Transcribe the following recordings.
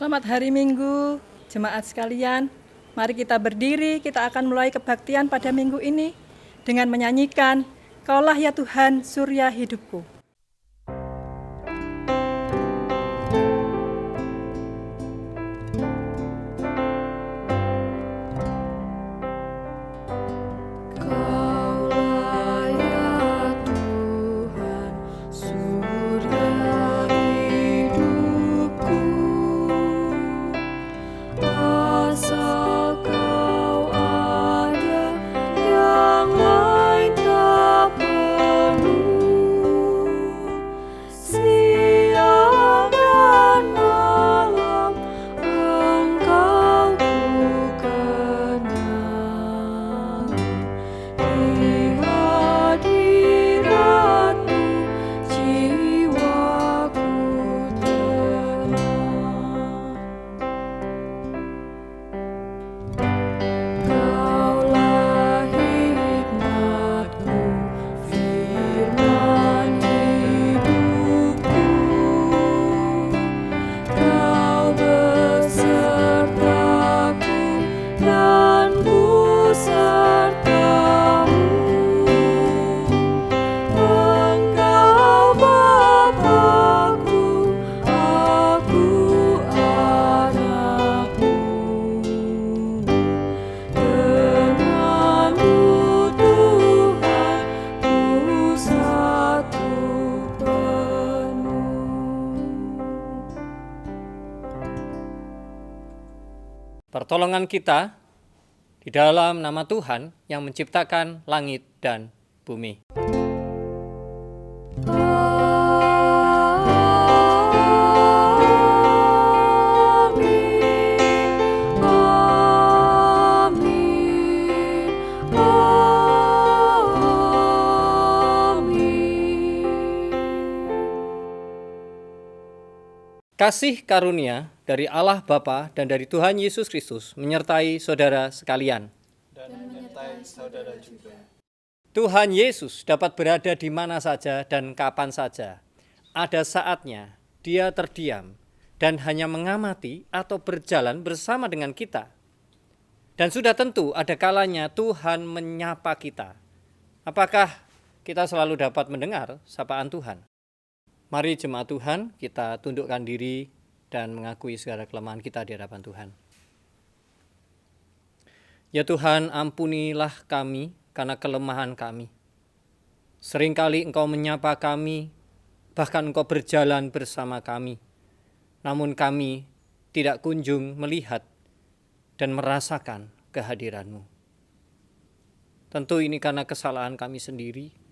Selamat hari Minggu, jemaat sekalian. Mari kita berdiri, kita akan mulai kebaktian pada minggu ini dengan menyanyikan Kaulah ya Tuhan, surya hidupku. Pertolongan kita di dalam nama Tuhan yang menciptakan langit dan bumi. Kasih karunia dari Allah Bapa dan dari Tuhan Yesus Kristus menyertai saudara sekalian. Dan menyertai saudara juga. Tuhan Yesus dapat berada di mana saja dan kapan saja. Ada saatnya Dia terdiam dan hanya mengamati atau berjalan bersama dengan kita. Dan sudah tentu ada kalanya Tuhan menyapa kita. Apakah kita selalu dapat mendengar sapaan Tuhan? Mari jemaat Tuhan, kita tundukkan diri dan mengakui segala kelemahan kita di hadapan Tuhan. Ya Tuhan, ampunilah kami karena kelemahan kami. Seringkali Engkau menyapa kami, bahkan Engkau berjalan bersama kami. Namun kami tidak kunjung melihat dan merasakan kehadiran-Mu. Tentu ini karena kesalahan kami sendiri.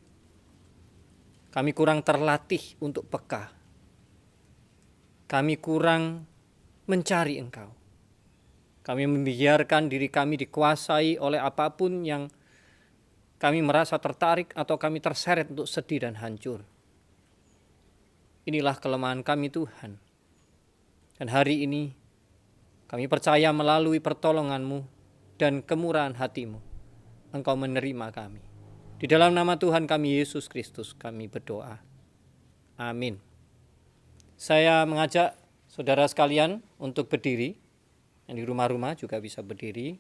Kami kurang terlatih untuk peka. Kami kurang mencari Engkau. Kami membiarkan diri kami dikuasai oleh apapun yang kami merasa tertarik atau kami terseret untuk sedih dan hancur. Inilah kelemahan kami Tuhan. Dan hari ini kami percaya melalui pertolongan-Mu dan kemurahan hati-Mu, Engkau menerima kami. Di dalam nama Tuhan kami Yesus Kristus kami berdoa. Amin. Saya mengajak saudara sekalian untuk berdiri. Yang di rumah-rumah juga bisa berdiri.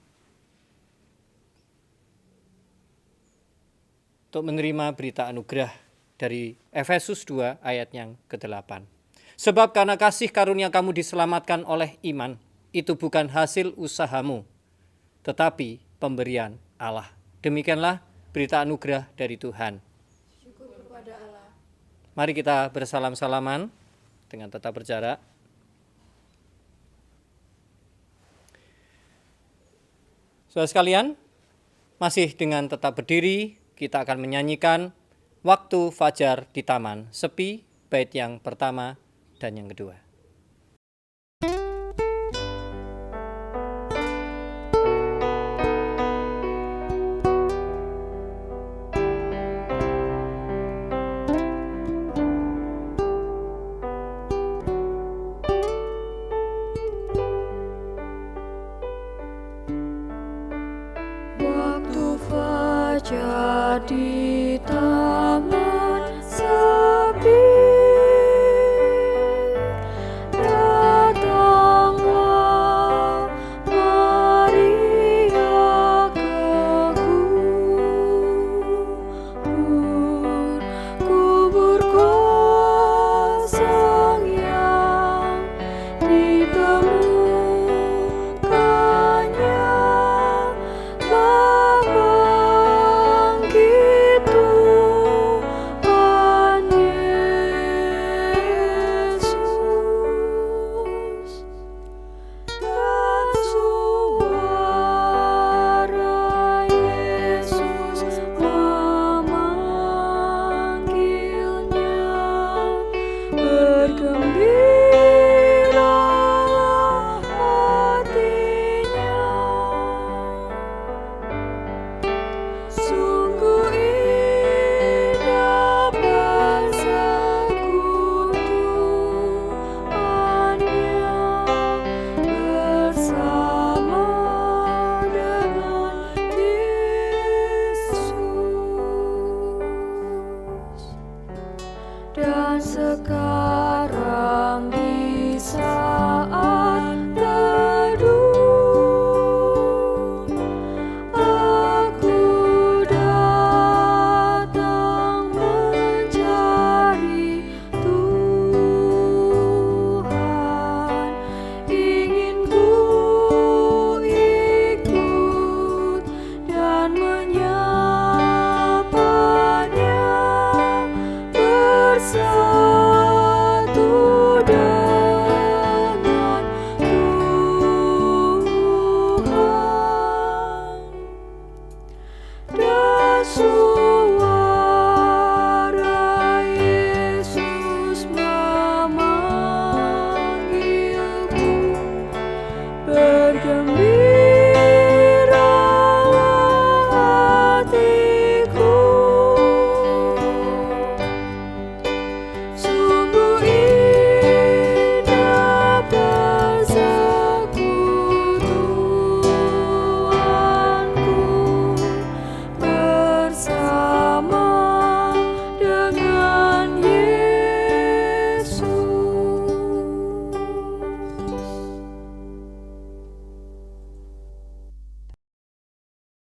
Untuk menerima berita anugerah dari Efesus 2 ayat yang ke-8. Sebab karena kasih karunia kamu diselamatkan oleh iman, itu bukan hasil usahamu, tetapi pemberian Allah. Demikianlah berita anugerah dari Tuhan. Syukur kepada Allah. Mari kita bersalam-salaman dengan tetap berjarak. Saudara sekalian, masih dengan tetap berdiri, kita akan menyanyikan Waktu Fajar di Taman Sepi, bait yang pertama dan yang kedua. Di taman sepi, datanglah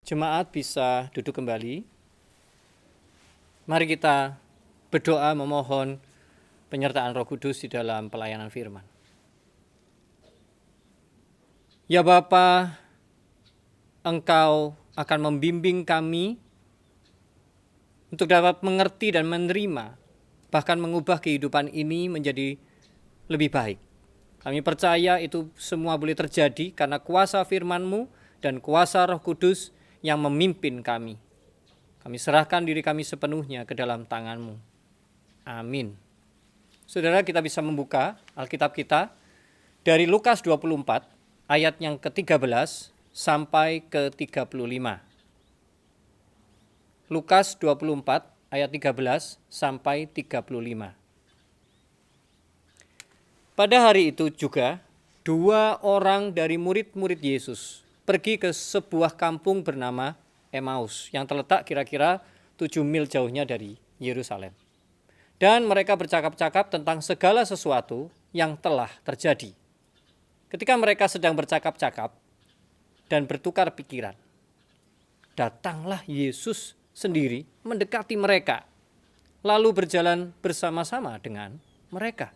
Jemaat bisa duduk kembali. Mari kita berdoa memohon penyertaan Roh Kudus di dalam pelayanan firman. Ya Bapa, Engkau akan membimbing kami untuk dapat mengerti dan menerima, bahkan mengubah kehidupan ini menjadi lebih baik. Kami percaya itu semua boleh terjadi karena kuasa firman-Mu dan kuasa Roh Kudus yang memimpin kami. Kami serahkan diri kami sepenuhnya ke dalam tangan-Mu. Amin. Saudara, kita bisa membuka Alkitab kita dari Lukas 24 ayat yang ke-13 sampai ke-35. Lukas 24 ayat 13 sampai 35. Pada hari itu juga 2 orang dari murid-murid Yesus pergi ke sebuah kampung bernama Emmaus yang terletak kira-kira 7 mil jauhnya dari Yerusalem. Dan mereka bercakap-cakap tentang segala sesuatu yang telah terjadi. Ketika mereka sedang bercakap-cakap dan bertukar pikiran, datanglah Yesus sendiri mendekati mereka, lalu berjalan bersama-sama dengan mereka.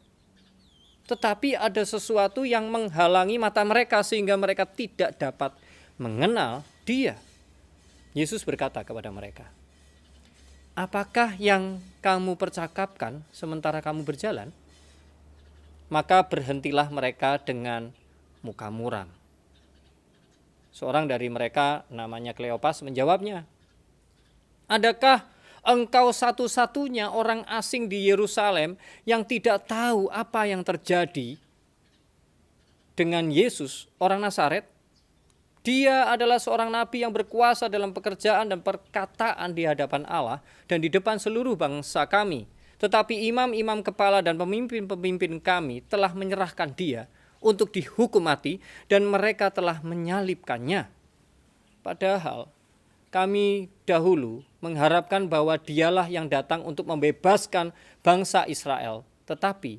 Tetapi ada sesuatu yang menghalangi mata mereka sehingga mereka tidak dapat mengenal Dia. Yesus berkata kepada mereka, "Apakah yang kamu percakapkan sementara kamu berjalan?" Maka berhentilah mereka dengan muka muram. Seorang dari mereka namanya Kleopas menjawabnya, "Adakah engkau satu-satunya orang asing di Yerusalem yang tidak tahu apa yang terjadi dengan Yesus, orang Nazaret? Dia adalah seorang nabi yang berkuasa dalam pekerjaan dan perkataan di hadapan Allah dan di depan seluruh bangsa kami. Tetapi imam-imam kepala dan pemimpin-pemimpin kami telah menyerahkan dia untuk dihukum mati dan mereka telah menyalibkannya. Padahal kami dahulu mengharapkan bahwa dialah yang datang untuk membebaskan bangsa Israel. Tetapi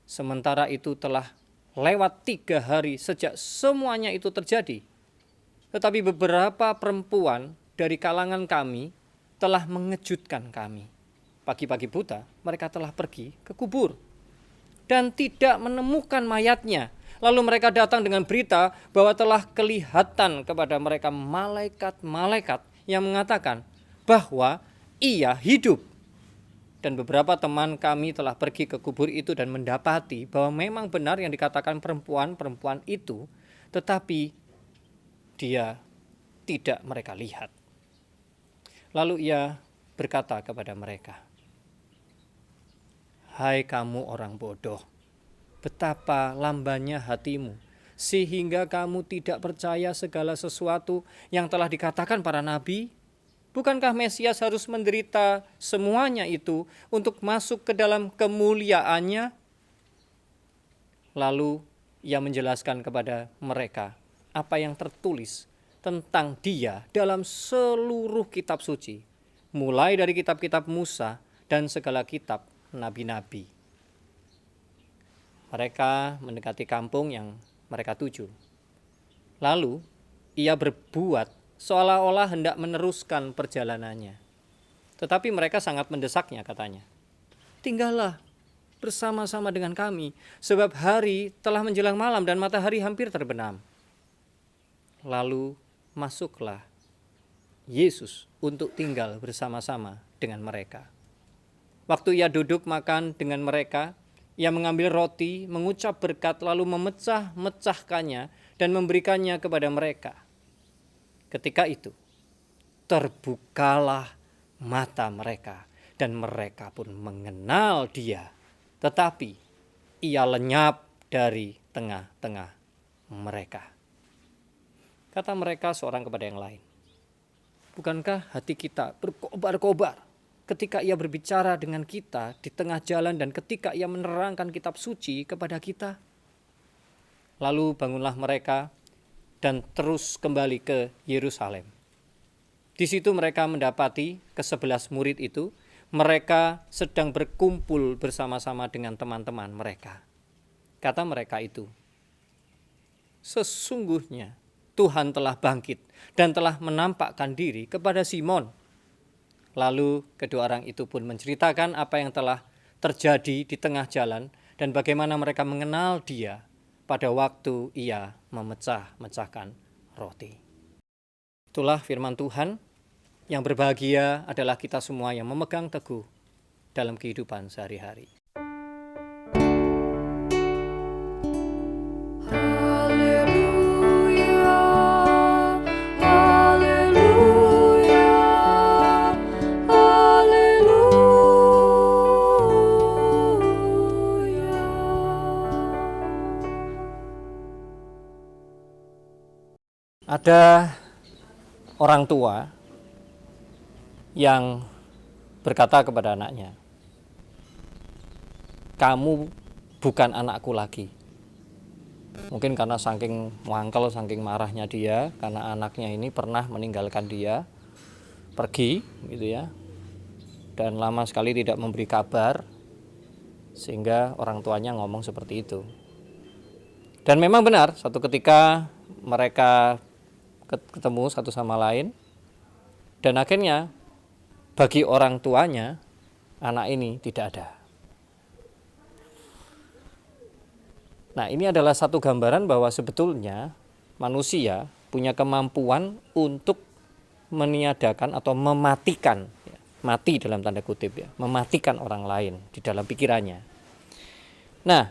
sementara itu telah lewat 3 hari sejak semuanya itu terjadi. Tetapi beberapa perempuan dari kalangan kami telah mengejutkan kami. Pagi-pagi buta mereka telah pergi ke kubur dan tidak menemukan mayatnya. Lalu mereka datang dengan berita bahwa telah kelihatan kepada mereka malaikat-malaikat yang mengatakan bahwa ia hidup. Dan beberapa teman kami telah pergi ke kubur itu dan mendapati bahwa memang benar yang dikatakan perempuan-perempuan itu, tetapi dia tidak mereka lihat. Lalu ia berkata kepada mereka, "Hai kamu orang bodoh, betapa lambannya hatimu, sehingga kamu tidak percaya segala sesuatu yang telah dikatakan para nabi? Bukankah Mesias harus menderita semuanya itu untuk masuk ke dalam kemuliaannya?" Lalu ia menjelaskan kepada mereka apa yang tertulis tentang dia dalam seluruh kitab suci, mulai dari kitab-kitab Musa dan segala kitab nabi-nabi. Mereka mendekati kampung yang mereka tuju. Lalu ia berbuat seolah-olah hendak meneruskan perjalanannya. Tetapi mereka sangat mendesaknya, katanya, "Tinggallah bersama-sama dengan kami, sebab hari telah menjelang malam dan matahari hampir terbenam." Lalu masuklah Yesus untuk tinggal bersama-sama dengan mereka. Waktu ia duduk makan dengan mereka, ia mengambil roti, mengucap berkat, lalu memecah-mecahkannya dan memberikannya kepada mereka. Ketika itu, terbukalah mata mereka dan mereka pun mengenal dia. Tetapi ia lenyap dari tengah-tengah mereka. Kata mereka seorang kepada yang lain, "Bukankah hati kita berkobar-kobar ketika ia berbicara dengan kita di tengah jalan dan ketika ia menerangkan kitab suci kepada kita?" Lalu bangunlah mereka dan terus kembali ke Yerusalem. Di situ mereka mendapati ke-11 murid itu, mereka sedang berkumpul bersama-sama dengan teman-teman mereka. Kata mereka itu, "Sesungguhnya Tuhan telah bangkit dan telah menampakkan diri kepada Simon. Lalu kedua orang itu pun menceritakan apa yang telah terjadi di tengah jalan dan bagaimana mereka mengenal Dia pada waktu Ia memecah-mecahkan roti. Itulah firman Tuhan. Yang berbahagia adalah kita semua yang memegang teguh dalam kehidupan sehari-hari. Ada orang tua yang berkata kepada anaknya, "Kamu bukan anakku lagi." Mungkin karena saking mangkel, saking marahnya dia, karena anaknya ini pernah meninggalkan dia, pergi gitu ya, dan lama sekali tidak memberi kabar, sehingga orang tuanya ngomong seperti itu. Dan memang benar, satu ketika mereka ketemu satu sama lain, dan akhirnya bagi orang tuanya anak ini tidak ada. Nah, ini adalah satu gambaran bahwa sebetulnya manusia punya kemampuan untuk meniadakan atau mematikan, mati dalam tanda kutip ya, mematikan orang lain di dalam pikirannya. Nah,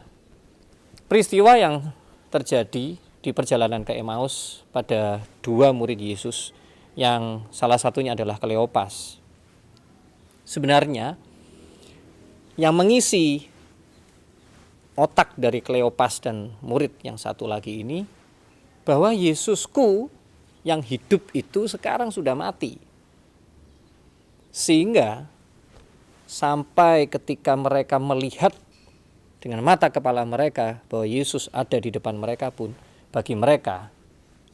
peristiwa yang terjadi di perjalanan ke Emmaus pada dua murid Yesus yang salah satunya adalah Kleopas. Sebenarnya yang mengisi otak dari Kleopas dan murid yang satu lagi ini, bahwa Yesusku yang hidup itu sekarang sudah mati. Sehingga sampai ketika mereka melihat dengan mata kepala mereka bahwa Yesus ada di depan mereka pun, bagi mereka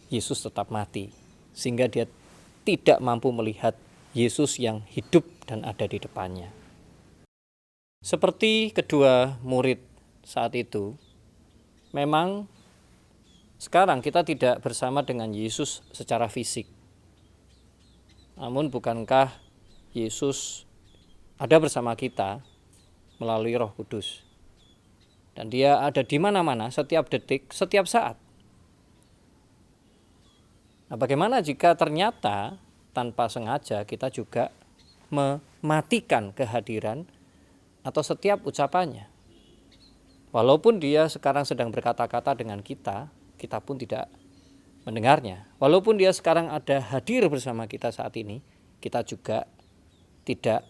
Yesus tetap mati. Sehingga dia tidak mampu melihat Yesus yang hidup dan ada di depannya. Seperti kedua murid saat itu, memang sekarang kita tidak bersama dengan Yesus secara fisik. Namun bukankah Yesus ada bersama kita melalui Roh Kudus? Dan Dia ada di mana-mana, setiap detik, setiap saat. Nah, bagaimana jika ternyata tanpa sengaja kita juga mematikan kehadiran atau setiap ucapannya? Walaupun dia sekarang sedang berkata-kata dengan kita, kita pun tidak mendengarnya. Walaupun dia sekarang ada hadir bersama kita saat ini, kita juga tidak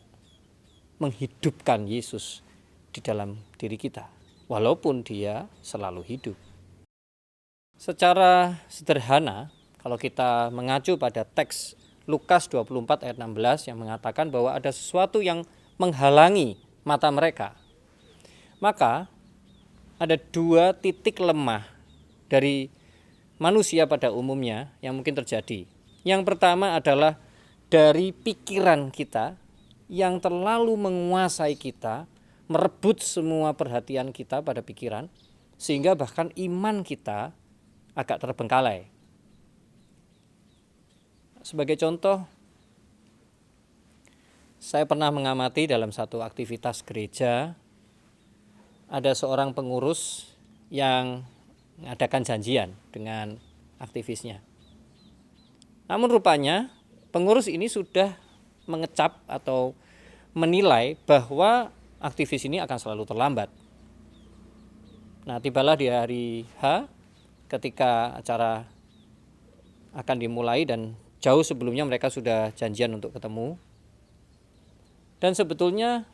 menghidupkan Yesus di dalam diri kita. Walaupun dia selalu hidup. Secara sederhana, kalau kita mengacu pada teks Lukas 24 ayat 16 yang mengatakan bahwa ada sesuatu yang menghalangi mata mereka, maka ada dua titik lemah dari manusia pada umumnya yang mungkin terjadi. Yang pertama adalah dari pikiran kita yang terlalu menguasai kita, merebut semua perhatian kita pada pikiran, sehingga bahkan iman kita agak terbengkalai. Sebagai contoh, saya pernah mengamati dalam satu aktivitas gereja, ada seorang pengurus yang mengadakan janjian dengan aktivisnya. Namun rupanya pengurus ini sudah mengecap atau menilai bahwa aktivis ini akan selalu terlambat. Nah, tibalah di hari H ketika acara akan dimulai dan jauh sebelumnya mereka sudah janjian untuk ketemu. Dan sebetulnya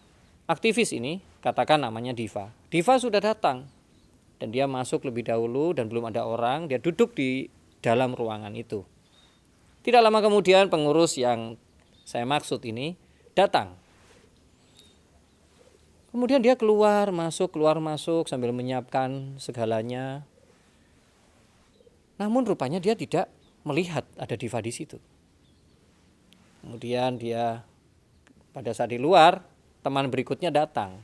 aktivis ini, katakan namanya Diva. Diva sudah datang dan dia masuk lebih dahulu dan belum ada orang, dia duduk di dalam ruangan itu. Tidak lama kemudian pengurus yang saya maksud ini datang. Kemudian dia keluar masuk sambil menyiapkan segalanya. Namun rupanya dia tidak melihat ada Diva di situ. Kemudian dia pada saat di luar, teman berikutnya datang.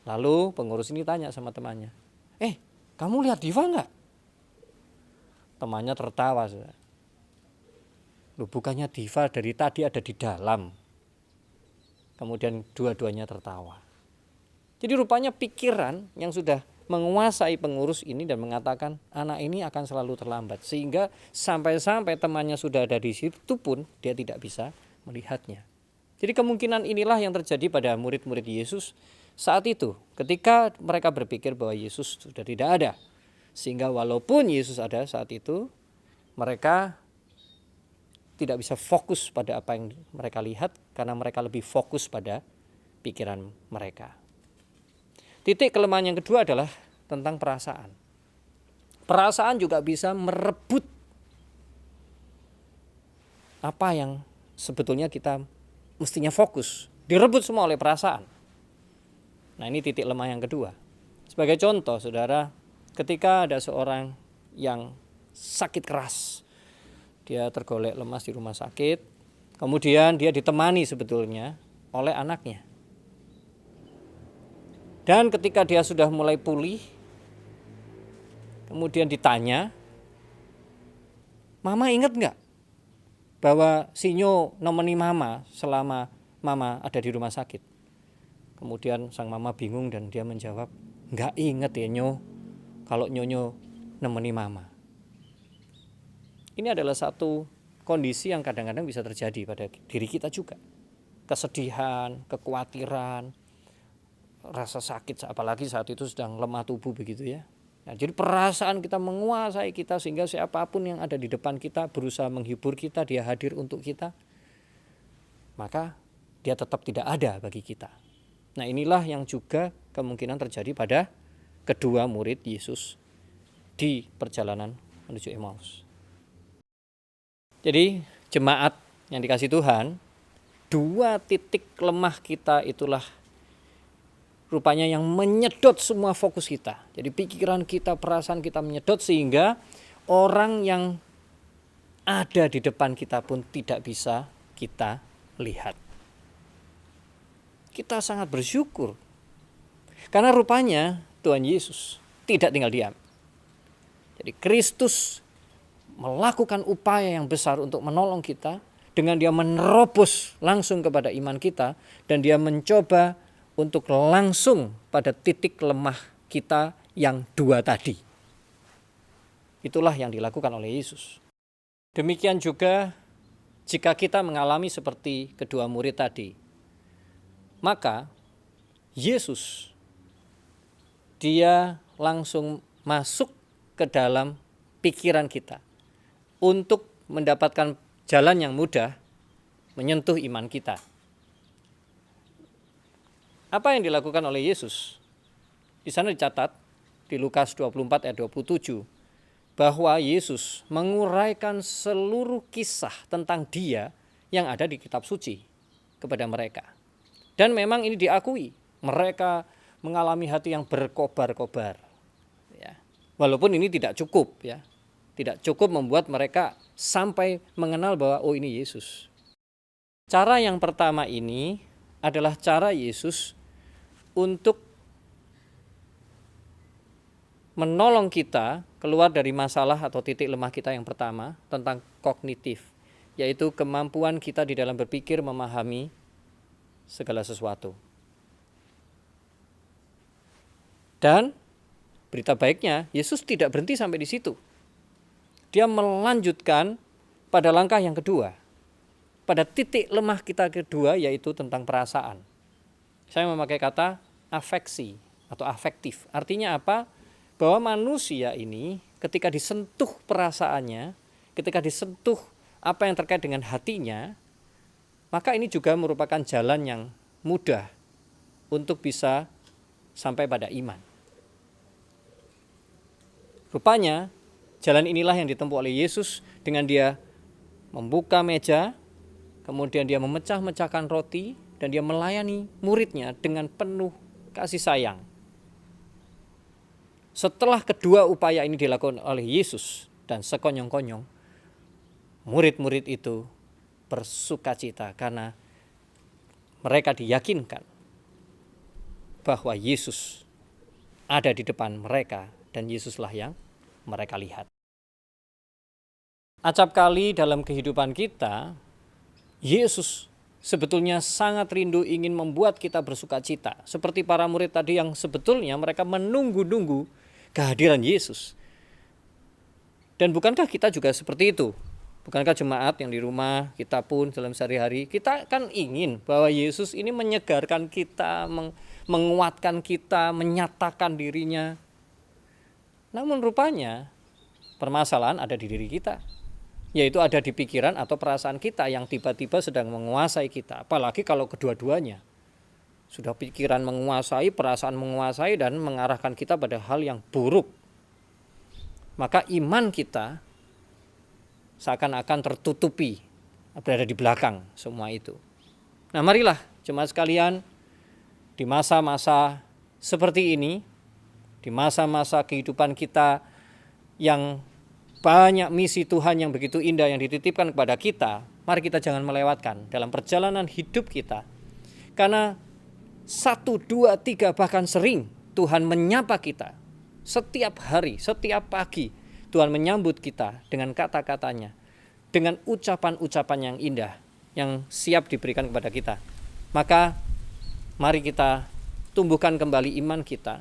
Lalu pengurus ini tanya sama temannya, kamu lihat Diva enggak? Temannya tertawa. Loh, bukannya Diva dari tadi ada di dalam. Kemudian dua-duanya tertawa. Jadi rupanya pikiran yang sudah menguasai pengurus ini dan mengatakan anak ini akan selalu terlambat. Sehingga sampai-sampai temannya sudah ada di situ pun dia tidak bisa melihatnya. Jadi kemungkinan inilah yang terjadi pada murid-murid Yesus saat itu. Ketika mereka berpikir bahwa Yesus sudah tidak ada. Sehingga walaupun Yesus ada saat itu, mereka tidak bisa fokus pada apa yang mereka lihat karena mereka lebih fokus pada pikiran mereka. Titik kelemahan yang kedua adalah tentang perasaan. Perasaan juga bisa merebut apa yang sebetulnya kita mestinya fokus. Direbut semua oleh perasaan. Nah, ini titik lemah yang kedua. Sebagai contoh, saudara, ketika ada seorang yang sakit keras, dia tergolek lemas di rumah sakit, kemudian dia ditemani sebetulnya oleh anaknya. Dan ketika dia sudah mulai pulih, kemudian ditanya, Mama ingat nggak bahwa Sinyo nemeni Mama selama Mama ada di rumah sakit? Kemudian sang Mama bingung dan dia menjawab, nggak inget ya Nyo, kalau Nyonyo nemeni Mama. Ini adalah satu kondisi yang kadang-kadang bisa terjadi pada diri kita juga. Kesedihan, kekhawatiran, rasa sakit, apalagi saat itu sedang lemah tubuh begitu ya. Nah, jadi perasaan kita menguasai kita sehingga siapapun yang ada di depan kita berusaha menghibur kita, dia hadir untuk kita, maka dia tetap tidak ada bagi kita. Nah, inilah yang juga kemungkinan terjadi pada kedua murid Yesus di perjalanan menuju Emmaus. Jadi jemaat yang dikasih Tuhan, dua titik lemah kita itulah rupanya yang menyedot semua fokus kita. Jadi pikiran kita, perasaan kita menyedot sehingga orang yang ada di depan kita pun tidak bisa kita lihat. Kita sangat bersyukur karena rupanya Tuhan Yesus tidak tinggal diam. Jadi Kristus melakukan upaya yang besar untuk menolong kita dengan dia menerobos langsung kepada iman kita dan dia mencoba untuk langsung pada titik lemah kita yang dua tadi. Itulah yang dilakukan oleh Yesus. Demikian juga jika kita mengalami seperti kedua murid tadi, maka Yesus dia langsung masuk ke dalam pikiran kita untuk mendapatkan jalan yang mudah menyentuh iman kita. Apa yang dilakukan oleh Yesus? Di sana dicatat di Lukas 24 ayat 27 bahwa Yesus menguraikan seluruh kisah tentang dia yang ada di kitab suci kepada mereka. Dan memang ini diakui, mereka mengalami hati yang berkobar-kobar. Ya. Walaupun ini tidak cukup ya. Tidak cukup membuat mereka sampai mengenal bahwa oh ini Yesus. Cara yang pertama ini adalah cara Yesus untuk menolong kita keluar dari masalah atau titik lemah kita yang pertama tentang kognitif, yaitu kemampuan kita di dalam berpikir memahami segala sesuatu. Dan berita baiknya, Yesus tidak berhenti sampai di situ. Dia melanjutkan pada langkah yang kedua, pada titik lemah kita kedua, yaitu tentang perasaan. Saya memakai kata afeksi atau afektif. Artinya apa? Bahwa manusia ini ketika disentuh perasaannya, ketika disentuh apa yang terkait dengan hatinya, maka ini juga merupakan jalan yang mudah untuk bisa sampai pada iman. Rupanya jalan inilah yang ditempuh oleh Yesus dengan dia membuka meja, kemudian dia memecah-mecahkan roti, dan dia melayani muridnya dengan penuh kasih sayang. Setelah kedua upaya ini dilakukan oleh Yesus dan sekonyong-konyong, murid-murid itu bersukacita karena mereka diyakinkan bahwa Yesus ada di depan mereka dan Yesuslah yang mereka lihat. acap kali dalam kehidupan kita, Yesus sebetulnya sangat rindu ingin membuat kita bersuka cita. Seperti para murid tadi yang sebetulnya mereka menunggu-nunggu kehadiran Yesus. Dan bukankah kita juga seperti itu? Bukankah jemaat yang di rumah, kita pun dalam sehari-hari, kita kan ingin bahwa Yesus ini menyegarkan kita, menguatkan kita, menyatakan dirinya. Namun rupanya permasalahan ada di diri kita, yaitu ada di pikiran atau perasaan kita yang tiba-tiba sedang menguasai kita. Apalagi kalau kedua-duanya sudah pikiran menguasai, perasaan menguasai, dan mengarahkan kita pada hal yang buruk. Maka iman kita seakan-akan tertutupi, berada di belakang semua itu. Nah, marilah jemaat sekalian, di masa-masa seperti ini, di masa-masa kehidupan kita yang banyak misi Tuhan yang begitu indah yang dititipkan kepada kita, mari kita jangan melewatkan dalam perjalanan hidup kita. Karena 1, 2, 3 bahkan sering Tuhan menyapa kita. Setiap hari, setiap pagi Tuhan menyambut kita dengan kata-katanya, dengan ucapan-ucapan yang indah yang siap diberikan kepada kita. Maka mari kita tumbuhkan kembali iman kita.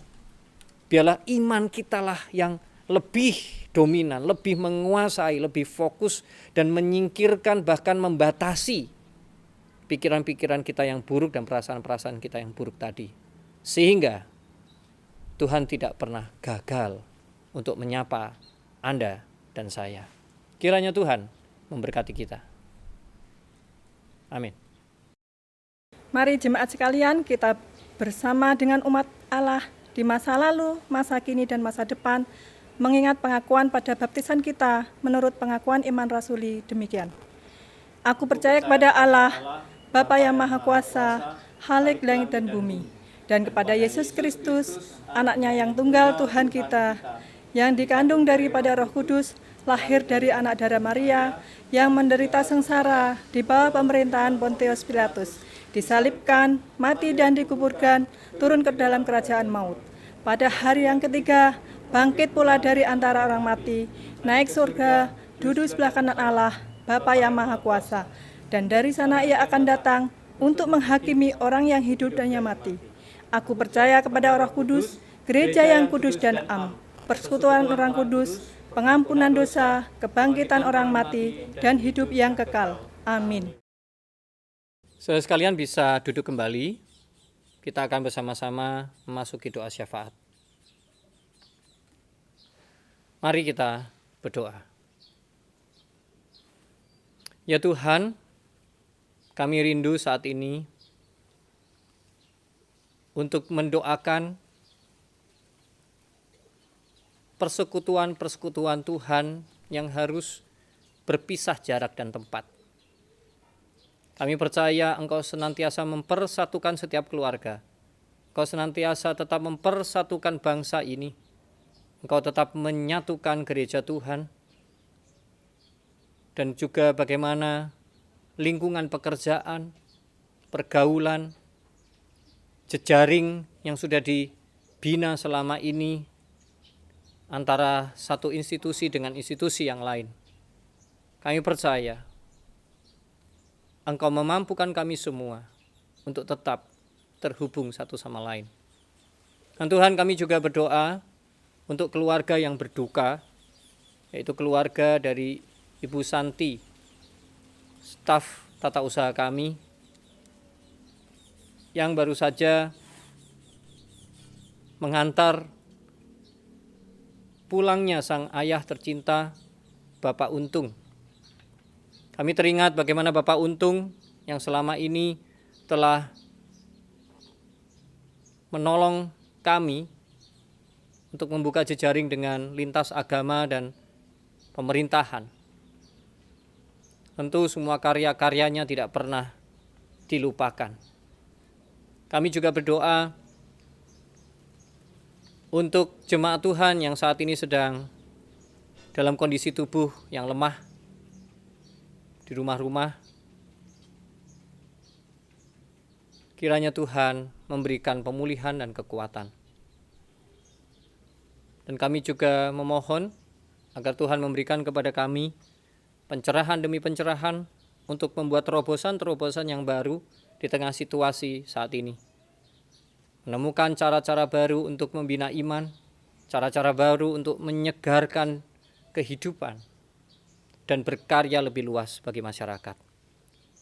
Biarlah iman kitalah yang lebih dominan, lebih menguasai, lebih fokus, dan menyingkirkan bahkan membatasi pikiran-pikiran kita yang buruk dan perasaan-perasaan kita yang buruk tadi. Sehingga Tuhan tidak pernah gagal untuk menyapa Anda dan saya. Kiranya Tuhan memberkati kita. Amin. Mari jemaat sekalian, kita bersama dengan umat Allah di masa lalu, masa kini, dan masa depan, mengingat pengakuan pada baptisan kita menurut pengakuan iman rasuli demikian. Aku percaya kepada Allah, Bapa yang Maha Kuasa, Khalik langit dan bumi, dan kepada Yesus Kristus, anaknya yang tunggal Tuhan kita, yang dikandung daripada Roh Kudus, lahir dari anak darah Maria, yang menderita sengsara di bawah pemerintahan Pontius Pilatus, disalibkan, mati dan dikuburkan, turun ke dalam kerajaan maut. Pada hari yang ketiga, bangkit pula dari antara orang mati, naik surga, duduk sebelah kanan Allah, Bapa yang Maha Kuasa, dan dari sana ia akan datang untuk menghakimi orang yang hidup dan yang mati. Aku percaya kepada Roh Kudus, gereja yang kudus dan am, persekutuan orang kudus, pengampunan dosa, kebangkitan orang mati, dan hidup yang kekal. Amin. Saudara sekalian bisa duduk kembali. Kita akan bersama-sama memasuki doa syafaat. Mari kita berdoa. Ya Tuhan, kami rindu saat ini untuk mendoakan persekutuan-persekutuan Tuhan yang harus berpisah jarak dan tempat. Kami percaya Engkau senantiasa mempersatukan setiap keluarga. Engkau senantiasa tetap mempersatukan bangsa ini. Engkau tetap menyatukan gereja Tuhan. Dan juga bagaimana lingkungan pekerjaan, pergaulan, jejaring yang sudah dibina selama ini antara satu institusi dengan institusi yang lain. Kami percaya Engkau memampukan kami semua untuk tetap terhubung satu sama lain. Dan Tuhan, kami juga berdoa untuk keluarga yang berduka, yaitu keluarga dari Ibu Santi, staf tata usaha kami, yang baru saja menghantar pulangnya sang ayah tercinta, Bapak Untung. Kami teringat bagaimana Bapak Untung yang selama ini telah menolong kami untuk membuka jejaring dengan lintas agama dan pemerintahan. Tentu semua karya-karyanya tidak pernah dilupakan. Kami juga berdoa untuk jemaat Tuhan yang saat ini sedang dalam kondisi tubuh yang lemah di rumah-rumah. Kiranya Tuhan memberikan pemulihan dan kekuatan. Dan kami juga memohon agar Tuhan memberikan kepada kami pencerahan demi pencerahan untuk membuat terobosan-terobosan yang baru di tengah situasi saat ini. Menemukan cara-cara baru untuk membina iman, cara-cara baru untuk menyegarkan kehidupan, dan berkarya lebih luas bagi masyarakat.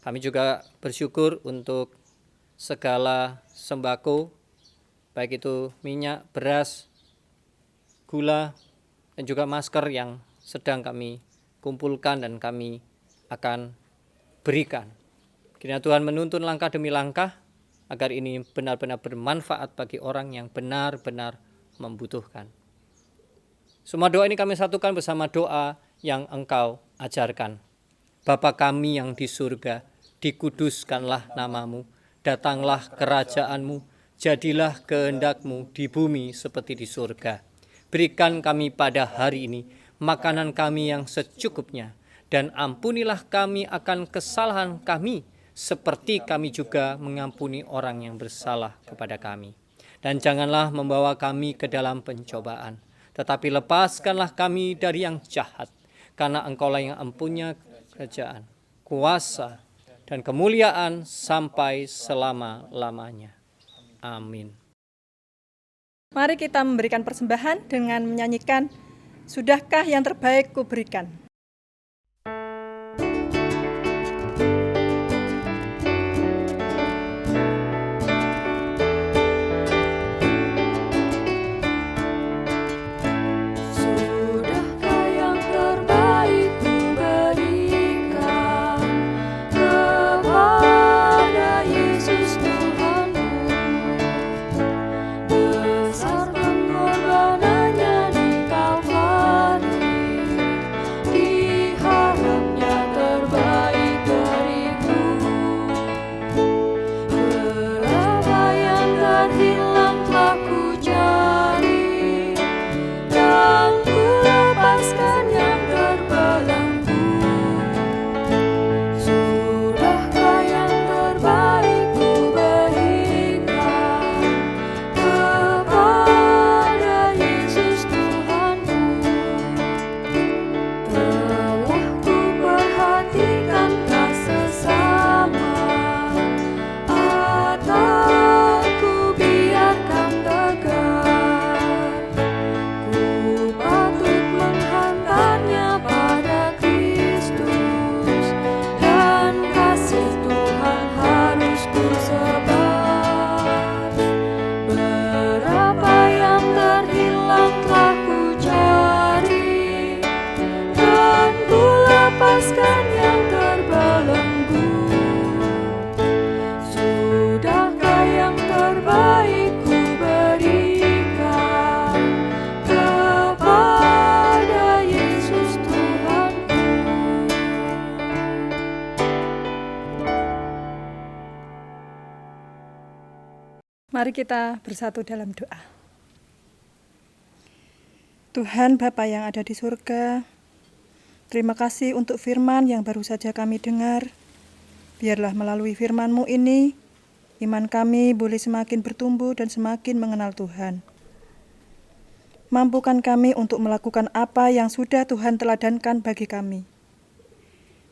Kami juga bersyukur untuk segala sembako, baik itu minyak, beras, gula, dan juga masker yang sedang kami kumpulkan dan kami akan berikan. Kiranya Tuhan menuntun langkah demi langkah agar ini benar-benar bermanfaat bagi orang yang benar-benar membutuhkan. Semua doa ini kami satukan bersama doa yang Engkau ajarkan. Bapa kami yang di surga, dikuduskanlah namamu, datanglah kerajaan-Mu, jadilah kehendak-Mu di bumi seperti di surga. Berikan kami pada hari ini makanan kami yang secukupnya, dan ampunilah kami akan kesalahan kami, seperti kami juga mengampuni orang yang bersalah kepada kami. Dan janganlah membawa kami ke dalam pencobaan, tetapi lepaskanlah kami dari yang jahat, karena Engkaulah yang empunya kerajaan, kuasa, dan kemuliaan sampai selama-lamanya. Amin. Mari kita memberikan persembahan dengan menyanyikan Sudahkah yang terbaik kuberikan. Sudahkah yang terbaik kuberikan kepada Yesus Tuhanku, besar pengorbanannya di Kalvari, diharapnya terbaik beriku. Berapa yang terhilang telah ku cari, dan ku lepaskan yang terbelenggu. Sudahkah yang terbaik ku berikan kepada Yesus Tuhanku. Telah ku perhatikan tak sesama, atau ku biarkan tegar. Ku patut menghantarnya pada Kristus, dan kasih Tuhan harus ku sebar. Berapa yang terhilang telah ku cari, dan ku lepaskan yang terbelenggu. Sudahkah yang terbaik ku berikan kepada Yesus Tuhanku. Mari kita bersatu dalam doa. Tuhan Bapa yang ada di surga, terima kasih untuk firman yang baru saja kami dengar. Biarlah melalui firman-Mu ini, iman kami boleh semakin bertumbuh dan semakin mengenal Tuhan. Mampukan kami untuk melakukan apa yang sudah Tuhan teladankan bagi kami.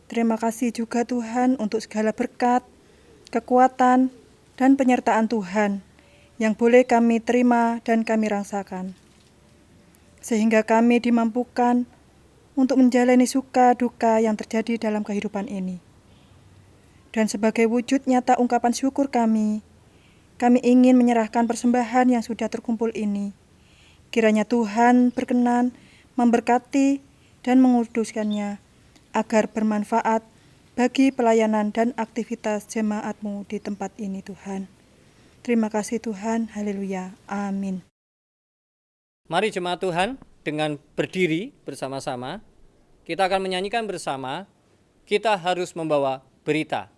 Terima kasih juga Tuhan untuk segala berkat, kekuatan, dan penyertaan Tuhan yang boleh kami terima dan kami rasakan. Sehingga kami dimampukan untuk menjalani suka duka yang terjadi dalam kehidupan ini. Dan sebagai wujud nyata ungkapan syukur kami ingin menyerahkan persembahan yang sudah terkumpul ini. Kiranya Tuhan berkenan memberkati dan menguduskannya, agar bermanfaat bagi pelayanan dan aktivitas jemaat-Mu di tempat ini Tuhan. Terima kasih Tuhan, haleluya, amin. Mari jemaat Tuhan, dengan berdiri bersama-sama, kita akan menyanyikan bersama, kita harus membawa berita.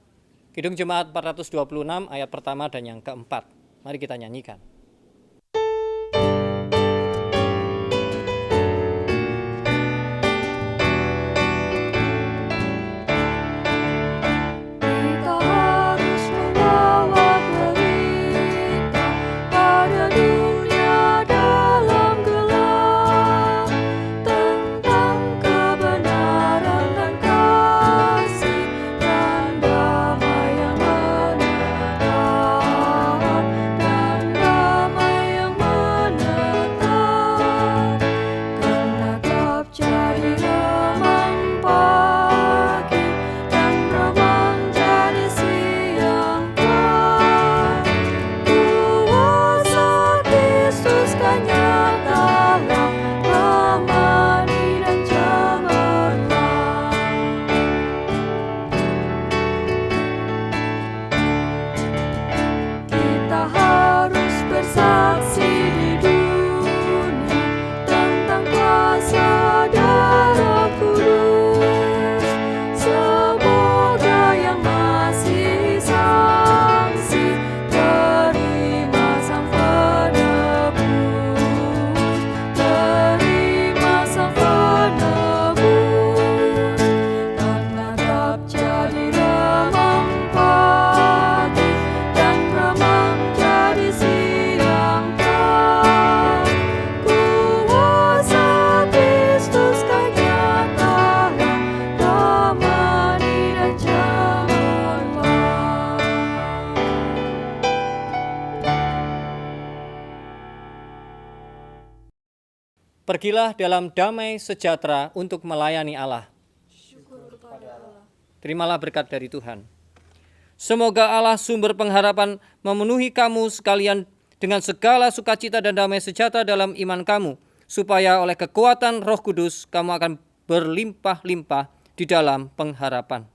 Kidung Jemaat 426 ayat pertama dan yang keempat. Mari kita nyanyikan. Kita harus membawa berita pada dunia dalam gelap, tentang kebenaran dan Pergilah dalam damai sejahtera untuk melayani Allah. Terimalah berkat dari Tuhan. Semoga Allah sumber pengharapan memenuhi kamu sekalian dengan segala sukacita dan damai sejahtera dalam iman kamu, supaya oleh kekuatan Roh Kudus kamu akan berlimpah-limpah di dalam pengharapan.